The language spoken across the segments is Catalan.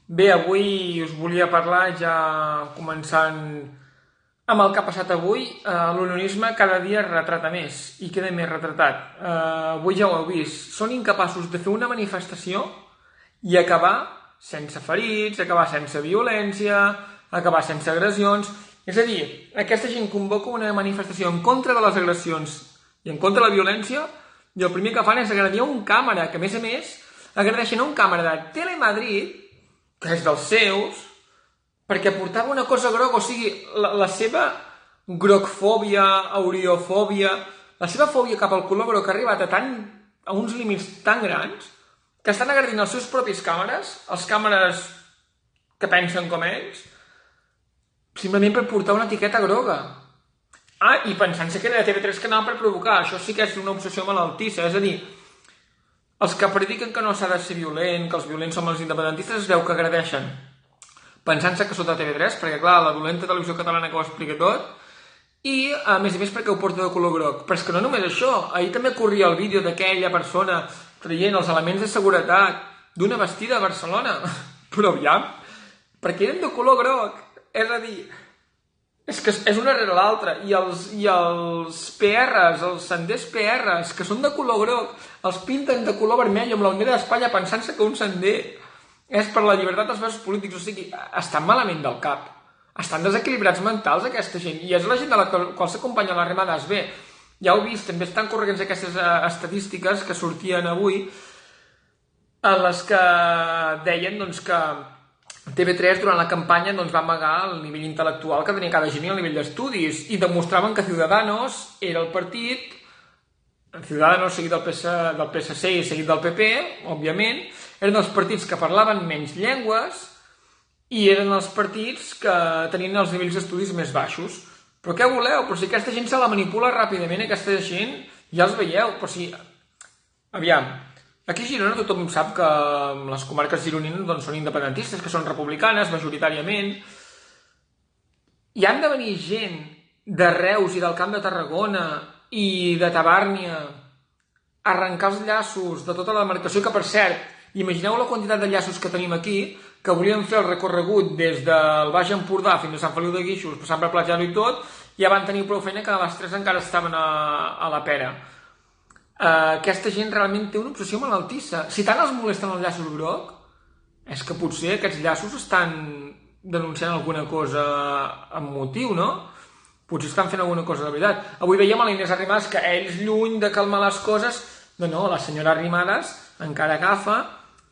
Bé, avui us volia parlar, ja començant amb el que ha passat avui, l'unionisme cada dia es retrata més i queda més retratat. Avui ja ho heu vist, són incapaços de fer una manifestació i acabar sense ferits, acabar sense violència, acabar sense agressions. És a dir, aquesta gent convoca una manifestació en contra de les agressions i en contra de la violència i el primer que fan és agredir un càmera, que a més agredeixen un càmera de Telemadrid, que és dels seus, perquè portava una cosa groga, o sigui, la seva grocfòbia, aureofòbia, la seva fòbia cap al color groc ha arribat a uns límits tan grans que estan agredint els seus propis càmeres, els càmeres que pensen com ells, simplement per portar una etiqueta groga. I pensant-se que era de TV3 que anava per provocar, això sí que és una obsessió malaltissa, és a dir, els que prediquen que no s'ha de ser violent, que els violents són els independentistes, es veu que agredeixen, pensant-se que són de TV3, perquè clar, la dolenta televisió catalana que ho explica tot, i a més perquè ho porta de color groc. Però és que no només això, ahir també corria el vídeo d'aquella persona traient els elements de seguretat d'una vestida a Barcelona, però aviam, perquè eren de color groc, és a dir, és que és una rere l'altra, i els PRs, els senders PRs, que són de color groc, els pinten de color vermell amb la bandera d'Espanya pensant-se que un sender és per la llibertat dels presos polítics. O sigui, estan malament del cap, estan desequilibrats mentals aquesta gent, i és la gent de la qual s'acompanya les remades. Bé, ja heu vist, també estan corregint aquestes estadístiques que sortien avui, en les que deien doncs, que TV3 durant la campanya va amagar el nivell intel·lectual que tenia cada gent i el nivell d'estudis, i demostraven que Ciudadanos era el partit, Ciudadanos seguit del PSC i seguit del PP, òbviament, eren els partits que parlaven menys llengües i eren els partits que tenien els nivells d'estudis més baixos. Però què voleu? Però si aquesta gent se la manipula ràpidament, aquesta gent ja els veieu, però si... Aviam, aquí a Girona tothom sap que les comarques gironines són independentistes, que són republicanes majoritàriament, i han de venir gent de Reus i del Camp de Tarragona i de Tabàrnia a arrencar els llaços de tota la demarcació, que per cert, imagineu la quantitat de llaços que tenim aquí, que volien fer el recorregut des del Baix Empordà fins a Sant Feliu de Guíxols, passant per Platjano i tot, ja van tenir prou feina que a les 3 encara estaven a la pera. Aquesta gent realment té una obsessió malaltissa. Si tant els molesten els llaços groc, és que potser aquests llaços estan denunciant alguna cosa amb motiu, no? Potser estan fent alguna cosa de veritat. Avui veiem a la Inés Arrimadas que ells, lluny de calmar les coses, no, la senyora Arrimadas encara agafa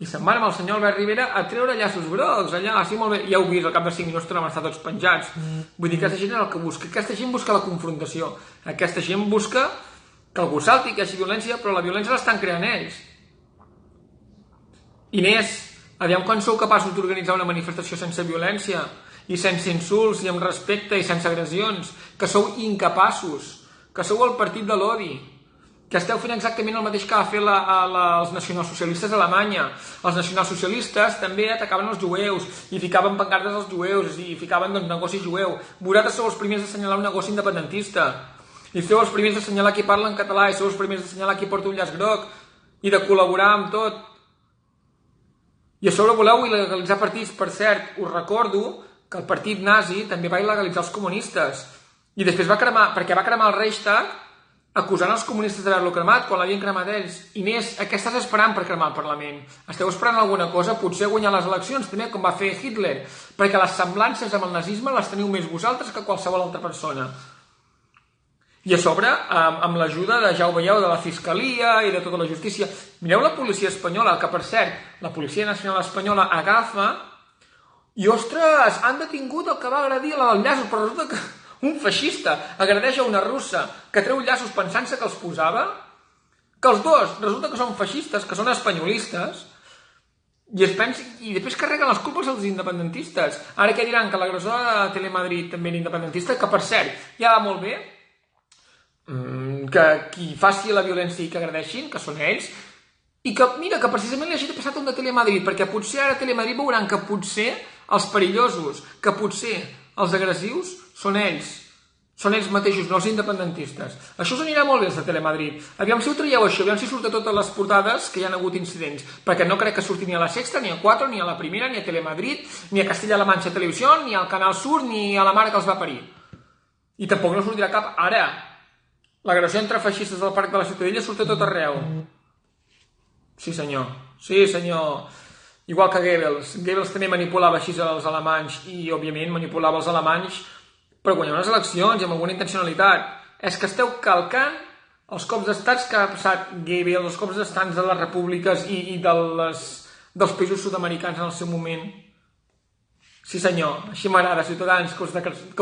i se'n van amb el senyor Albert Rivera a treure llaços grocs allà, sí, molt bé. Ja heu vist, al cap de 5 minuts tornem a estar tots penjats. Vull dir que aquesta gent és el que busca. Aquesta gent busca la confrontació. Aquesta gent busca que algú salti, que hi hagi violència, però la violència l'estan creant ells. Inés, aviam quan sou capaços d'organitzar una manifestació sense violència i sense insults i amb respecte i sense agressions, que sou incapaços, que sou el partit de l'odi, que esteu fent exactament el mateix que va fer els nacionalsocialistes a Alemanya. Els nacionalsocialistes també atacaven els jueus i ficaven pancartes als jueus i ficaven negoci jueu. Vosaltres sou els primers d'assenyalar un negoci independentista i sou els primers d'assenyalar qui parla en català i sou els primers d'assenyalar qui porta un llaç groc i de col·laborar amb tot. I a sobre voleu il·legalitzar partits. Per cert, us recordo que el partit nazi també va il·legalitzar els comunistes i després va cremar, perquè va cremar el Reichstag acusant els comunistes d'haver-lo cremat quan l'havien cremat ells. Inés, què estàs esperant per cremar el Parlament? Esteu esperant alguna cosa? Potser guanyar les eleccions també, com va fer Hitler, perquè les semblances amb el nazisme les teniu més vosaltres que qualsevol altra persona. I a sobre, amb l'ajuda de, ja ho veieu, de la Fiscalia i de tota la justícia. Mireu la policia espanyola, que per cert, la Policia Nacional Espanyola agafa i, ostres, han detingut el que va agredir la del llaços, però resulta que un feixista agredeix a una russa que treu llaços pensant-se que els posava, que els dos resulta que són feixistes, que són espanyolistes, i després carreguen les culpes als independentistes. Ara què diran? Que l'agressor de Telemadrid també era independentista, que per cert, ja va molt bé que qui faci la violència i que agredeixin, que són ells, i que, mira, que precisament li hagi passat un de Telemadrid, perquè potser ara a Telemadrid veuran que potser els perillosos, que potser els agressius són ells, Són ells mateixos, no els independentistes. Això us anirà molt bé, els de Telemadrid. Aviam si ho traieu això, aviam si surt a totes les portades que hi ha hagut incidents, perquè no crec que surti ni a la Sexta, ni a 4, ni a la Primera, ni a Telemadrid, ni a Castilla-La Mancha Televisió, ni al Canal Sur, ni a la mare que els va parir. I tampoc no sortirà cap ara. L'agressió entre feixistes del Parc de la Ciutadella surt a tot arreu. Sí, senyor. Sí, senyor. Igual que Goebbels. Goebbels també manipulava així els alemanys i, òbviament, manipulava els alemanys per guanyar unes eleccions i amb alguna intencionalitat. És que esteu calcant els cops d'estats que ha passat Goebbels, els cops d'estats de les repúbliques i dels països sud-americans en el seu moment. Sí, senyor. Així m'agrada, ciutadans, que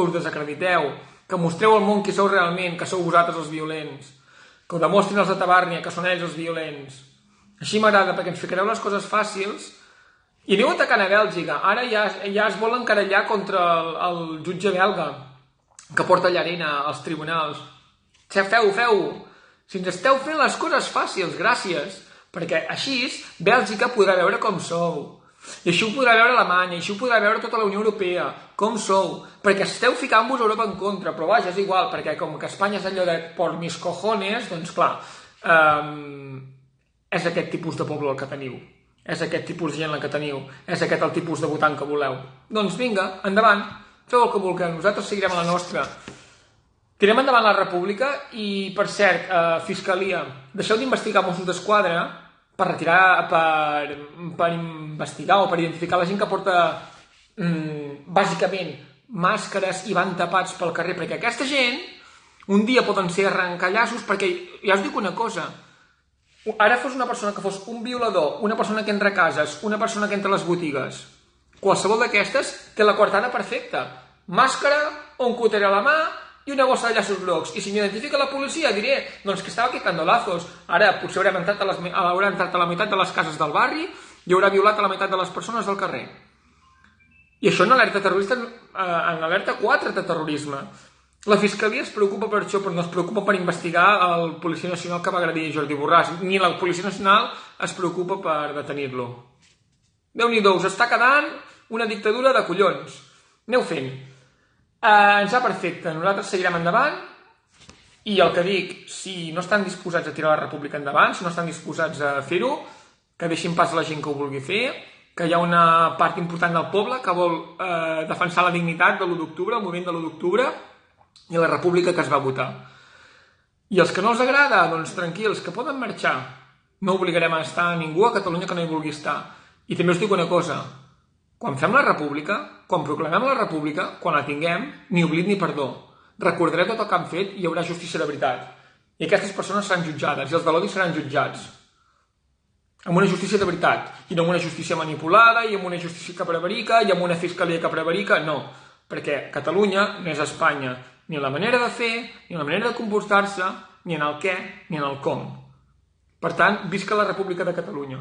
us desacrediteu, que mostreu al món qui sou realment, que sou vosaltres els violents, que ho demostrin els de Tabàrnia, que són ells els violents. Així m'agrada, perquè ens ficareu les coses fàcils i aneu atacant a Bèlgica. Ara ja es vol encarallar contra el jutge belga, que porta Llarena als tribunals. Feu-ho. Si ens esteu fent les coses fàcils, gràcies, perquè així Bèlgica podrà veure com sou. I així ho podrà veure Alemanya, i així ho podrà veure tota la Unió Europea, com sou, perquè esteu ficant-vos Europa en contra, però vaja, és igual, perquè com que Espanya és allò de por mis cojones, doncs clar, és aquest tipus de poble el que teniu, és aquest tipus de gent el que teniu, és aquest el tipus de votant que voleu. Doncs vinga, endavant, feu el que vulgueu, nosaltres seguirem a la nostra. Tirem endavant la república i, per cert, Fiscalia, deixeu d'investigar Mossos d'Esquadra per investigar o per identificar la gent que porta, bàsicament, màscares i van tapats pel carrer, perquè aquesta gent un dia poden ser arrencallassos, perquè ja us dic una cosa, ara fos una persona que fos un violador, una persona que entra a cases, una persona que entra a les botigues, qualsevol d'aquestes té la coartada perfecta, màscara, un cúter a la mà i una bossa de llaços grocs, i si m'identifica la policia diré doncs que estava quicando lazos. Ara potser haurà entrat a la meitat de les cases del barri i haurà violat a la meitat de les persones del carrer. I això en alerta terrorista, en alerta 4 de terrorisme. La Fiscalia es preocupa per això, però no es preocupa per investigar el policia nacional que va agredir Jordi Borràs, ni la policia nacional es preocupa per detenir-lo. Déu-n'hi-do, us està quedant una dictadura de collons. Aneu fent. Ens va perfecte, nosaltres seguirem endavant i el que dic, si no estan disposats a tirar la república endavant, si no estan disposats a fer-ho, que deixin pas la gent que ho vulgui fer, que hi ha una part important del poble que vol defensar la dignitat de l'1 d'octubre, el moviment de l'1 d'octubre i la república que es va votar. I els que no els agrada, doncs tranquils, que poden marxar. No obligarem a estar ningú a Catalunya que no hi vulgui estar. I també us dic una cosa, quan fem la república, quan proclamem la república, quan la tinguem, ni oblit ni perdó. Recordaré tot el que han fet i hi haurà justícia de veritat. I aquestes persones seran jutjades, i els de l'odi seran jutjats. Amb una justícia de veritat, i no amb una justícia manipulada, i amb una justícia que prevarica, i amb una fiscalia que prevarica, no. Perquè Catalunya no és Espanya, ni en la manera de fer, ni en la manera de comportar-se, ni en el què, ni en el com. Per tant, visca la República de Catalunya.